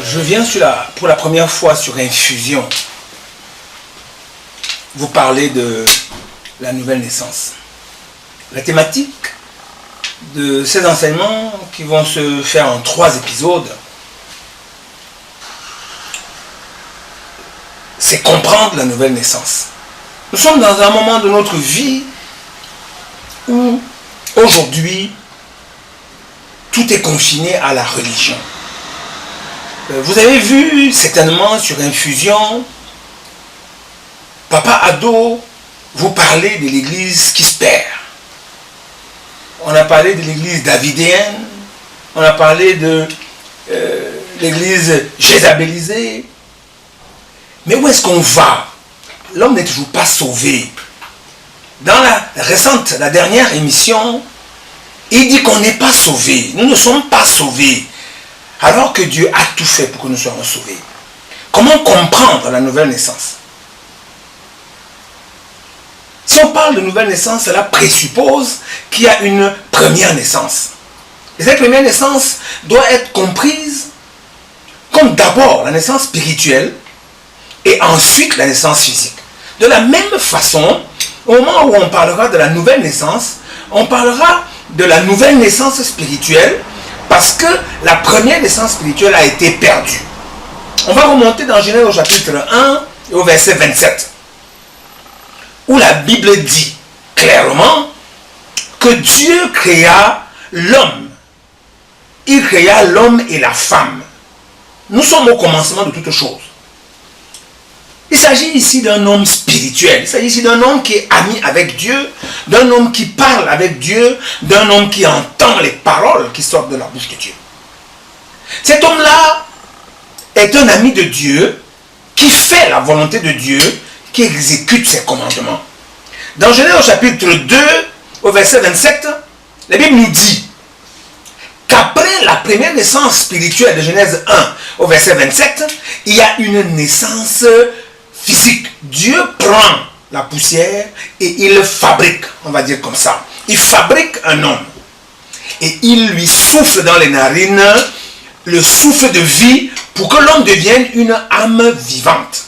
Je viens pour la première fois sur Infusion vous parler de la nouvelle naissance. La thématique de ces enseignements qui vont se faire en 3 épisodes, c'est comprendre la nouvelle naissance. Nous sommes dans un moment de notre vie où aujourd'hui tout est confiné à la religion. Vous avez vu certainement sur Infusion, Papa Ado vous parler de l'église qui se perd. On a parlé de l'église davidéenne, on a parlé de l'église jézabélisée. Mais où est-ce qu'on va? L'homme n'est toujours pas sauvé. Dans la dernière émission, il dit qu'on n'est pas sauvé. Nous ne sommes pas sauvés. Alors que Dieu a tout fait pour que nous soyons sauvés. Comment comprendre la nouvelle naissance? Si on parle de nouvelle naissance, cela présuppose qu'il y a une première naissance. Et cette première naissance doit être comprise comme d'abord la naissance spirituelle et ensuite la naissance physique. De la même façon, au moment où on parlera de la nouvelle naissance, on parlera de la nouvelle naissance spirituelle parce que la première naissance spirituelle a été perdue. On va remonter dans Genèse au chapitre 1 et au verset 27. Où la Bible dit clairement que Dieu créa l'homme. Il créa l'homme et la femme. Nous sommes au commencement de toutes choses. Il s'agit ici d'un homme spirituel. Il s'agit ici d'un homme qui est ami avec Dieu, d'un homme qui parle avec Dieu, d'un homme qui entend les paroles qui sortent de la bouche de Dieu. Cet homme-là est un ami de Dieu qui fait la volonté de Dieu, qui exécute ses commandements. Dans Genèse au chapitre 2, au verset 27, la Bible nous dit qu'après la première naissance spirituelle de Genèse 1 au verset 27, il y a une naissance physique. Dieu prend la poussière et il fabrique, on va dire comme ça. Il fabrique un homme et il lui souffle dans les narines le souffle de vie pour que l'homme devienne une âme vivante.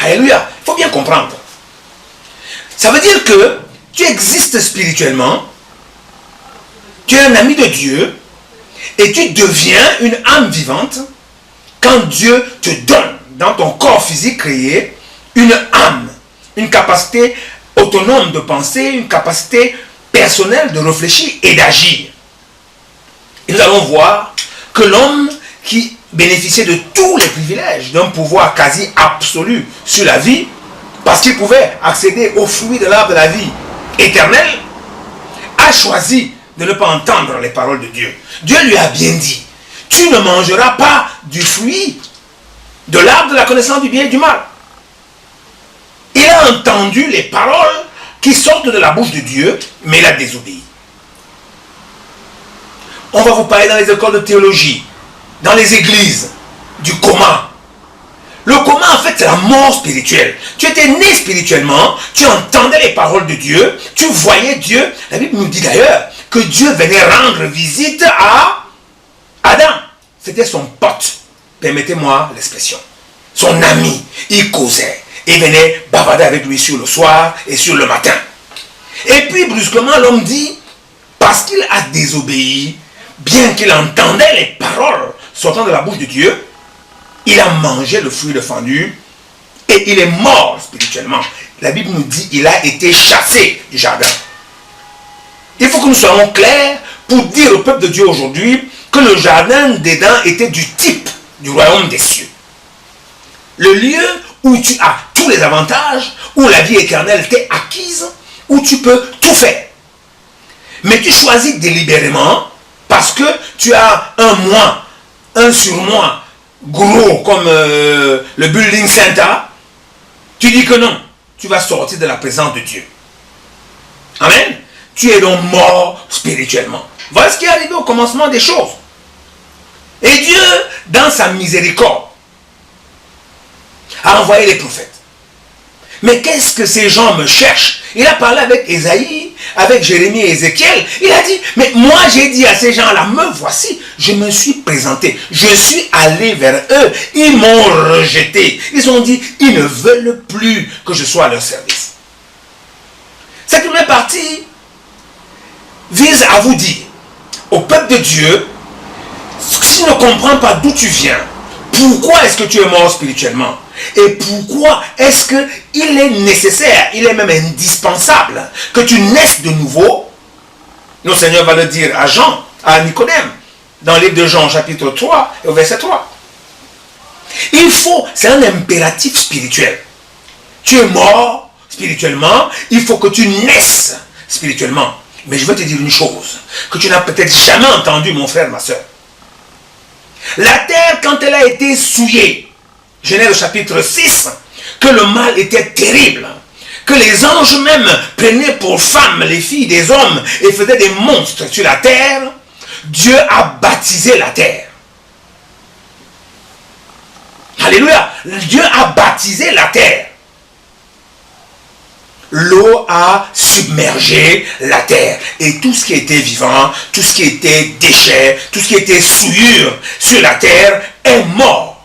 Alléluia. Il faut bien comprendre. Ça veut dire que tu existes spirituellement, tu es un ami de Dieu et tu deviens une âme vivante quand Dieu te donne dans ton corps physique créé une âme, une capacité autonome de penser, une capacité personnelle de réfléchir et d'agir. Et nous allons voir que l'homme qui bénéficiait de tous les privilèges d'un pouvoir quasi absolu sur la vie, parce qu'il pouvait accéder aux fruits de l'arbre de la vie éternelle, a choisi de ne pas entendre les paroles de Dieu. Dieu lui a bien dit, tu ne mangeras pas du fruit de l'arbre de la connaissance du bien et du mal. Il a entendu les paroles qui sortent de la bouche de Dieu, mais il a désobéi. On va vous parler dans les écoles de théologie, dans les églises, du coma. Le coma, en fait, c'est la mort spirituelle. Tu étais né spirituellement, tu entendais les paroles de Dieu, tu voyais Dieu. La Bible nous dit d'ailleurs que Dieu venait rendre visite à Adam. C'était son pote, permettez-moi l'expression. Son ami, il causait. Il venait bavarder avec lui sur le soir et sur le matin. Et puis, brusquement, l'homme dit, parce qu'il a désobéi, bien qu'il entendait les paroles sortant de la bouche de Dieu, il a mangé le fruit défendu et il est mort spirituellement. La Bible nous dit qu'il a été chassé du jardin. Il faut que nous soyons clairs pour dire au peuple de Dieu aujourd'hui que le jardin d'Éden était du type du royaume des cieux. Le lieu où tu as tous les avantages, où la vie éternelle t'est acquise, où tu peux tout faire. Mais tu choisis délibérément parce que tu as un surmoi gros comme le building center, tu dis que non, tu vas sortir de la présence de Dieu. Amen. Tu es donc mort spirituellement. Voilà ce qui est arrivé au commencement des choses. Et Dieu, dans sa miséricorde, a envoyé les prophètes mais qu'est-ce que ces gens me cherchent? Il a parlé avec Ésaïe, avec Jérémie et Ézéchiel. Il a dit, mais moi j'ai dit à ces gens-là, me voici, je me suis présenté, je suis allé vers eux, ils m'ont rejeté. Ils ont dit, ils ne veulent plus que je sois à leur service. Cette première partie vise à vous dire, au peuple de Dieu, si tu ne comprends pas d'où tu viens, pourquoi est-ce que tu es mort spirituellement? Et pourquoi est-ce qu'il est nécessaire, il est même indispensable que tu naisses de nouveau? Notre Seigneur va le dire à Jean, à Nicodème, dans le livre de Jean, chapitre 3, et au verset 3. Il faut, c'est un impératif spirituel. Tu es mort spirituellement, il faut que tu naisses spirituellement. Mais je veux te dire une chose, que tu n'as peut-être jamais entendu, mon frère, ma soeur. La terre, quand elle a été souillée, Genèse chapitre 6, que le mal était terrible, que les anges même prenaient pour femmes les filles des hommes et faisaient des monstres sur la terre, Dieu a baptisé la terre. Alléluia! Dieu a baptisé la terre. L'eau a submergé la terre. Et tout ce qui était vivant, tout ce qui était déchets, tout ce qui était souillure sur la terre est mort.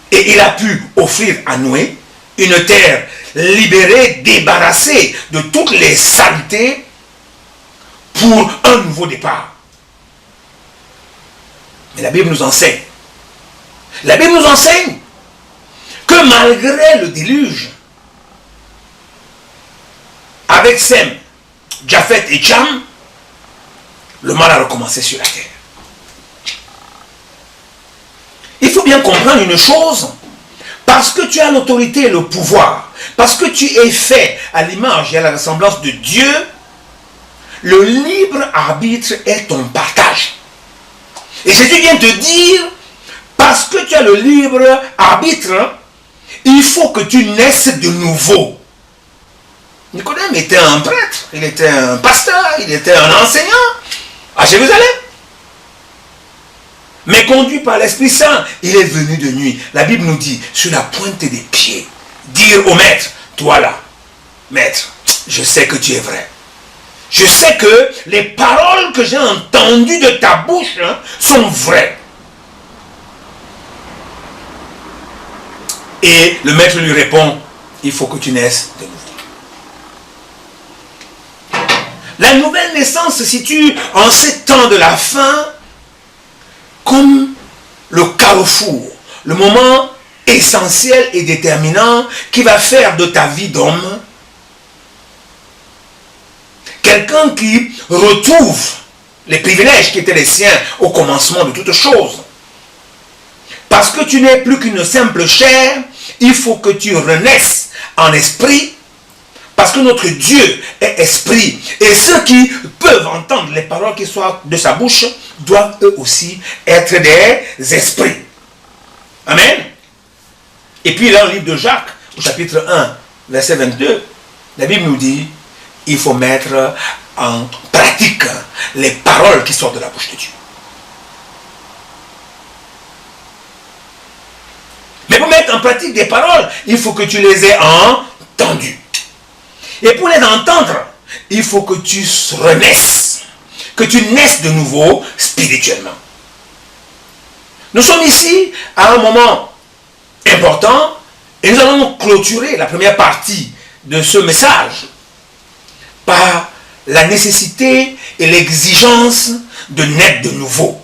Et il a pu offrir à Noé une terre libérée, débarrassée de toutes les saletés pour un nouveau départ. Mais la Bible nous enseigne. La Bible nous enseigne que malgré le déluge, avec Sem, Japheth et Cham, le mal a recommencé sur la terre. Il faut bien comprendre une chose, parce que tu as l'autorité et le pouvoir, parce que tu es fait à l'image et à la ressemblance de Dieu, le libre arbitre est ton partage. Et Jésus vient te dire, parce que tu as le libre arbitre, il faut que tu naisses de nouveau. Nicodème était un prêtre, il était un pasteur, il était un enseignant à Jérusalem. Mais conduit par l'Esprit Saint, il est venu de nuit. La Bible nous dit, sur la pointe des pieds, dire au maître, toi là, maître, je sais que tu es vrai. Je sais que les paroles que j'ai entendues de ta bouche sont vraies. Et le maître lui répond, il faut que tu naisses de nouveau. La nouvelle naissance se situe en ces temps de la fin comme le carrefour, le moment essentiel et déterminant qui va faire de ta vie d'homme quelqu'un qui retrouve les privilèges qui étaient les siens au commencement de toutes choses. Parce que tu n'es plus qu'une simple chair, il faut que tu renaisses en esprit, parce que notre Dieu est esprit. Et ceux qui peuvent entendre les paroles qui sortent de sa bouche doivent eux aussi être des esprits. Amen. Et puis dans le livre de Jacques, au chapitre 1, verset 22, la Bible nous dit, il faut mettre en pratique les paroles qui sortent de la bouche de Dieu. Mais pour mettre en pratique des paroles, il faut que tu les aies entendues. Et pour les entendre, il faut que tu renaisses, que tu naisses de nouveau spirituellement. Nous sommes ici à un moment important et nous allons clôturer la première partie de ce message par la nécessité et l'exigence de naître de nouveau.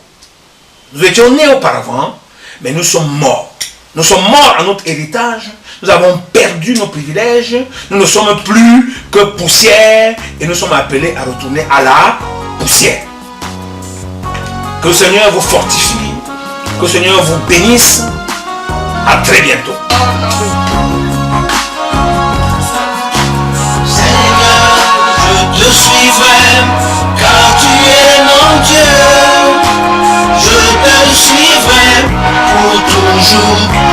Nous étions nés auparavant, mais nous sommes morts. Nous sommes morts à notre héritage, nous avons perdu nos privilèges, nous ne sommes plus que poussière et nous sommes appelés à retourner à la poussière. Que le Seigneur vous fortifie, que le Seigneur vous bénisse. À très bientôt. Seigneur, je te suivrai car tu es mon Dieu. Je te suivrai pour toujours.